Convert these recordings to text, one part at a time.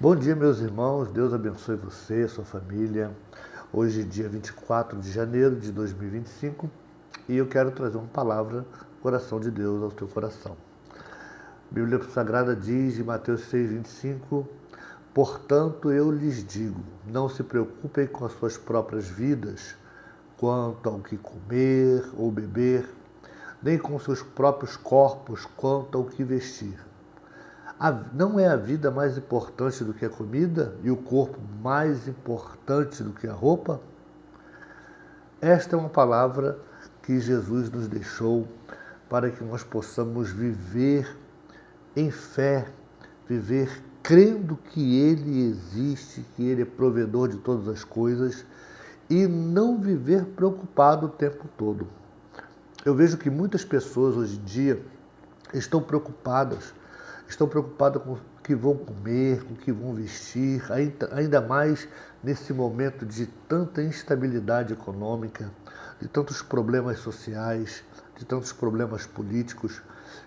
Bom dia, meus irmãos. Deus abençoe você, sua família. Hoje, dia 24 de janeiro de 2025, e eu quero trazer uma palavra, coração de Deus, ao teu coração. A Bíblia Sagrada diz em Mateus 6,25: portanto, eu lhes digo, não se preocupem com as suas próprias vidas, quanto ao que comer ou beber, nem com seus próprios corpos, quanto ao que vestir. Não é a vida mais importante do que a comida e o corpo mais importante do que a roupa? Esta é uma palavra que Jesus nos deixou para que nós possamos viver em fé, viver crendo que Ele existe, que Ele é provedor de todas as coisas e não viver preocupado o tempo todo. Eu vejo que muitas pessoas hoje em dia estão preocupadas com o que vão comer, com o que vão vestir, ainda mais nesse momento de tanta instabilidade econômica, de tantos problemas sociais, de tantos problemas políticos.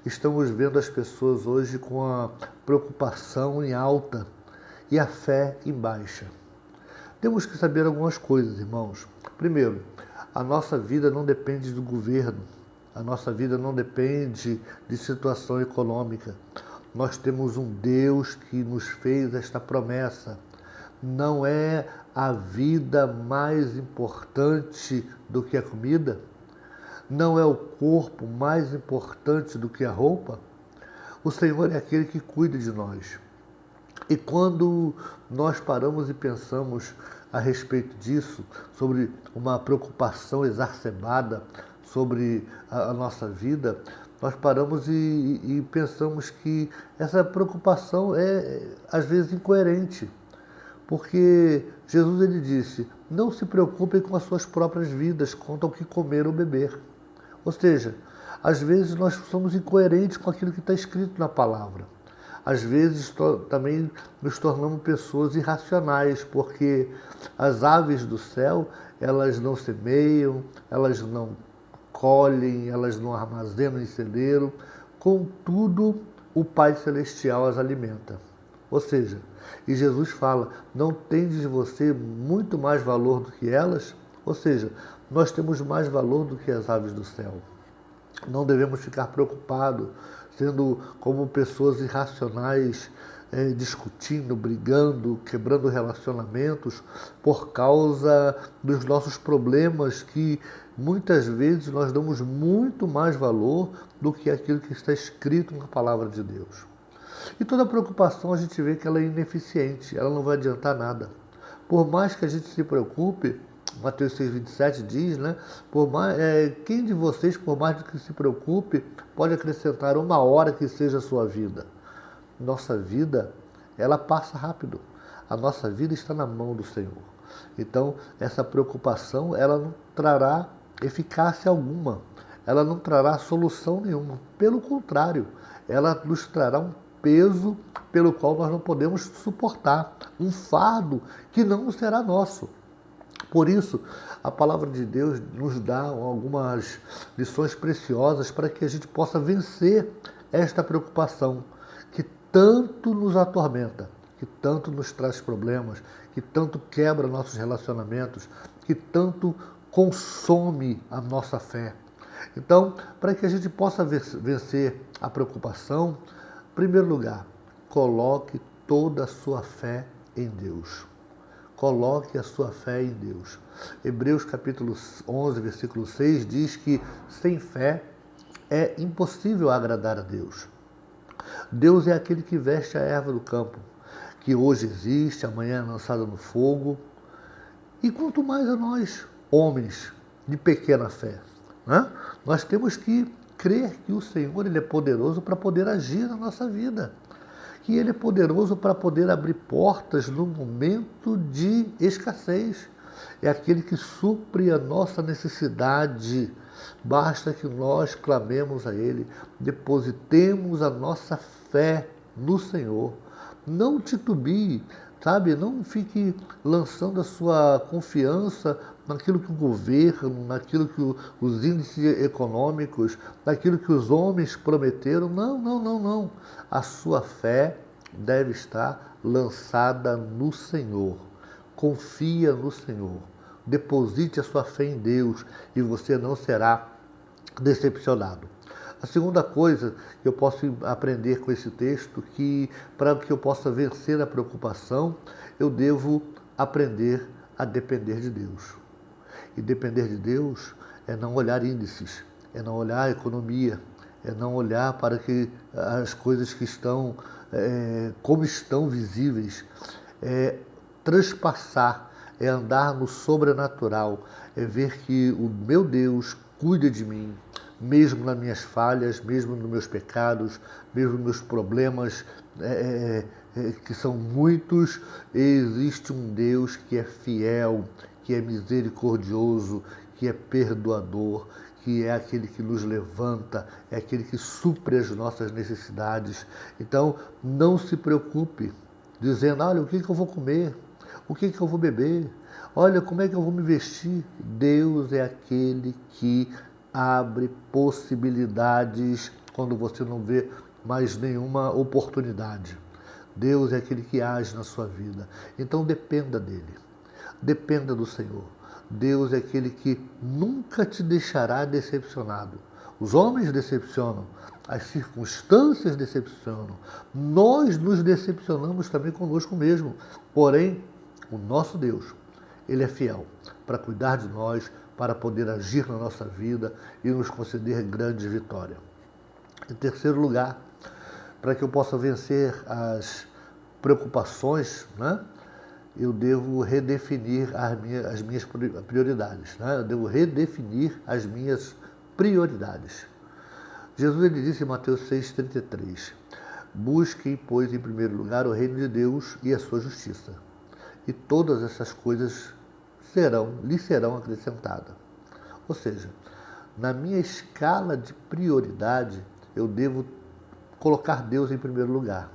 Estamos vendo as pessoas hoje com a preocupação em alta e a fé em baixa. Temos que saber algumas coisas, irmãos. Primeiro, a nossa vida não depende do governo, a nossa vida não depende de situação econômica. Nós temos um Deus que nos fez esta promessa. Não é a vida mais importante do que a comida? Não é o corpo mais importante do que a roupa? O Senhor é aquele que cuida de nós. E quando nós paramos e pensamos a respeito disso, sobre uma preocupação exacerbada sobre a nossa vida, nós paramos e pensamos que essa preocupação é, às vezes, incoerente. Porque Jesus ele disse, não se preocupem com as suas próprias vidas, quanto ao que comer ou beber. Ou seja, às vezes nós somos incoerentes com aquilo que está escrito na palavra. Às vezes também nos tornamos pessoas irracionais, porque as aves do céu, elas não semeiam, elas não colhem, elas não armazenam em celeiro, contudo o Pai Celestial as alimenta. Ou seja, e Jesus fala, não tendes você muito mais valor do que elas? Ou seja, nós temos mais valor do que as aves do céu. Não devemos ficar preocupados, sendo como pessoas irracionais, discutindo, brigando, quebrando relacionamentos por causa dos nossos problemas, que muitas vezes nós damos muito mais valor do que aquilo que está escrito na palavra de Deus. E toda preocupação a gente vê que ela é ineficiente, ela não vai adiantar nada. Por mais que a gente se preocupe, Mateus 6,27 diz, né? Quem de vocês, por mais do que se preocupe, pode acrescentar uma hora que seja a sua vida? Nossa vida, ela passa rápido. A nossa vida está na mão do Senhor. Então, essa preocupação, ela não trará eficácia alguma. Ela não trará solução nenhuma. Pelo contrário, ela nos trará um peso pelo qual nós não podemos suportar. Um fardo que não será nosso. Por isso, a palavra de Deus nos dá algumas lições preciosas para que a gente possa vencer esta preocupação que tanto nos atormenta, que tanto nos traz problemas, que tanto quebra nossos relacionamentos, que tanto consome a nossa fé. Então, para que a gente possa vencer a preocupação, em primeiro lugar, coloque toda a sua fé em Deus. Coloque a sua fé em Deus. Hebreus capítulo 11, versículo 6 diz que sem fé é impossível agradar a Deus. Deus é aquele que veste a erva do campo, que hoje existe, amanhã é lançada no fogo. E quanto mais a nós, homens de pequena fé, né? Nós temos que crer que o Senhor ele é poderoso para poder agir na nossa vida. Que Ele é poderoso para poder abrir portas no momento de escassez. É aquele que supre a nossa necessidade. Basta que nós clamemos a Ele, depositemos a nossa fé no Senhor. Não titubie, sabe? Não fique lançando a sua confiança naquilo que o governo, naquilo que os índices econômicos, naquilo que os homens prometeram. Não. A sua fé deve estar lançada no Senhor. Confia no Senhor. Deposite a sua fé em Deus e você não será decepcionado. A segunda coisa que eu posso aprender com esse texto, que para que eu possa vencer a preocupação, eu devo aprender a depender de Deus. E depender de Deus é não olhar índices, é não olhar a economia, é não olhar para que as coisas que estão, como estão visíveis, é transpassar, é andar no sobrenatural, é ver que o meu Deus cuida de mim, mesmo nas minhas falhas, mesmo nos meus pecados, mesmo nos meus problemas, que são muitos, existe um Deus que é fiel, que é misericordioso, que é perdoador, que é aquele que nos levanta, é aquele que supre as nossas necessidades. Então, não se preocupe dizendo, olha, o que eu vou comer? O que eu vou beber? Olha, como é que eu vou me vestir? Deus é aquele que abre possibilidades quando você não vê mais nenhuma oportunidade. Deus é aquele que age na sua vida. Então dependa dele. Dependa do Senhor. Deus é aquele que nunca te deixará decepcionado. Os homens decepcionam, as circunstâncias decepcionam. Nós nos decepcionamos também conosco mesmo. Porém, o nosso Deus, Ele é fiel para cuidar de nós, para poder agir na nossa vida e nos conceder grandes vitórias. Em terceiro lugar, para que eu possa vencer as preocupações, né? Eu devo redefinir as minhas prioridades. Né? Eu devo redefinir as minhas prioridades. Jesus ele disse em Mateus 6,33, busquem, pois, em primeiro lugar o reino de Deus e a sua justiça, e todas essas coisas lhe serão acrescentadas. Ou seja, na minha escala de prioridade, eu devo colocar Deus em primeiro lugar.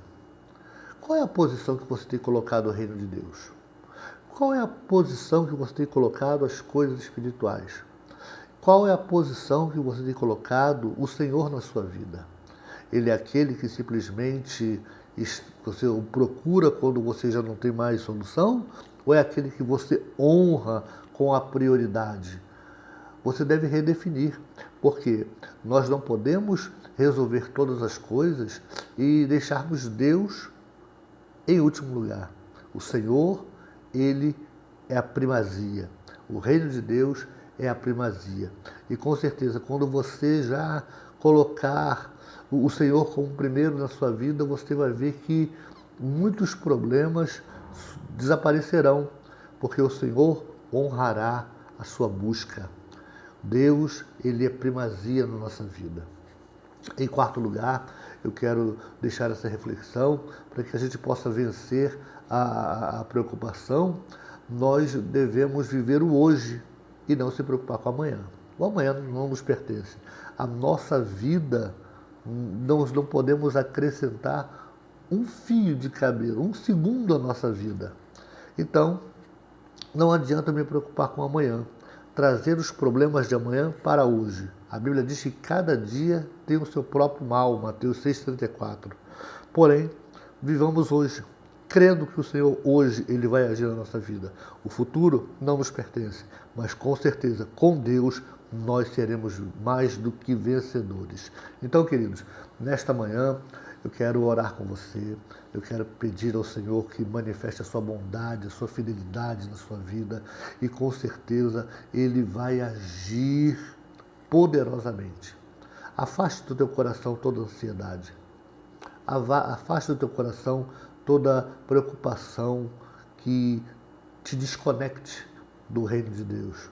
Qual é a posição que você tem colocado o reino de Deus? Qual é a posição que você tem colocado as coisas espirituais? Qual é a posição que você tem colocado o Senhor na sua vida? Ele é aquele que simplesmente você o procura quando você já não tem mais solução? Ou é aquele que você honra com a prioridade? Você deve redefinir, porque nós não podemos resolver todas as coisas e deixarmos Deus em último lugar. O Senhor, Ele é a primazia. O reino de Deus é a primazia. E com certeza, quando você já colocar o Senhor como primeiro na sua vida, você vai ver que muitos problemas desaparecerão, porque o Senhor honrará a sua busca. Deus, Ele é primazia na nossa vida. Em quarto lugar, eu quero deixar essa reflexão para que a gente possa vencer a preocupação. Nós devemos viver o hoje e não se preocupar com o amanhã. O amanhã não nos pertence. A nossa vida, nós não podemos acrescentar um fio de cabelo, um segundo à nossa vida. Então, não adianta me preocupar com o amanhã. Trazer os problemas de amanhã para hoje. A Bíblia diz que cada dia tem o seu próprio mal, Mateus 6,34. Porém, vivamos hoje, crendo que o Senhor hoje Ele vai agir na nossa vida. O futuro não nos pertence, mas com certeza, com Deus, nós seremos mais do que vencedores. Então, queridos, nesta manhã, eu quero orar com você, eu quero pedir ao Senhor que manifeste a sua bondade, a sua fidelidade na sua vida e com certeza Ele vai agir poderosamente. Afaste do teu coração toda ansiedade, afaste do teu coração toda preocupação que te desconecte do reino de Deus.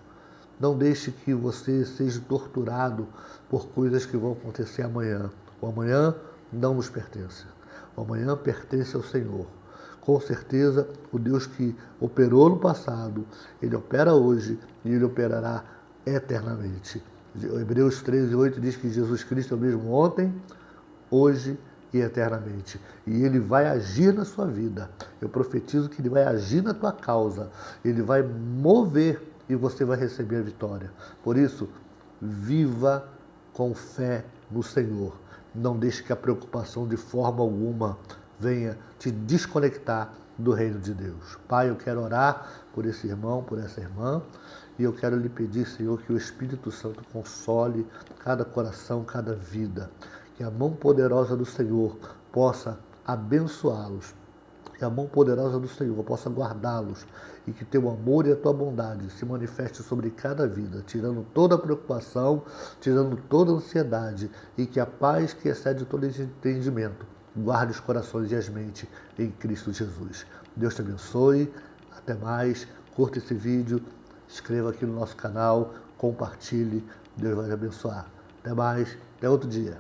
Não deixe que você seja torturado por coisas que vão acontecer amanhã. O amanhã não nos pertence. O amanhã pertence ao Senhor. Com certeza, o Deus que operou no passado, Ele opera hoje e Ele operará eternamente. Hebreus 13:8 diz que Jesus Cristo é o mesmo ontem, hoje e eternamente. E Ele vai agir na sua vida. Eu profetizo que Ele vai agir na tua causa. Ele vai mover e você vai receber a vitória. Por isso, viva com fé no Senhor. Não deixe que a preocupação de forma alguma venha te desconectar do reino de Deus. Pai, eu quero orar por esse irmão, por essa irmã, e eu quero lhe pedir, Senhor, que o Espírito Santo console cada coração, cada vida, que a mão poderosa do Senhor possa abençoá-los, que a mão poderosa do Senhor possa guardá-los e que teu amor e a tua bondade se manifeste sobre cada vida, tirando toda a preocupação, tirando toda a ansiedade, e que a paz que excede todo entendimento guarde os corações e as mentes em Cristo Jesus. Deus te abençoe, até mais, curta esse vídeo, inscreva aqui no nosso canal, compartilhe, Deus vai te abençoar. Até mais, até outro dia.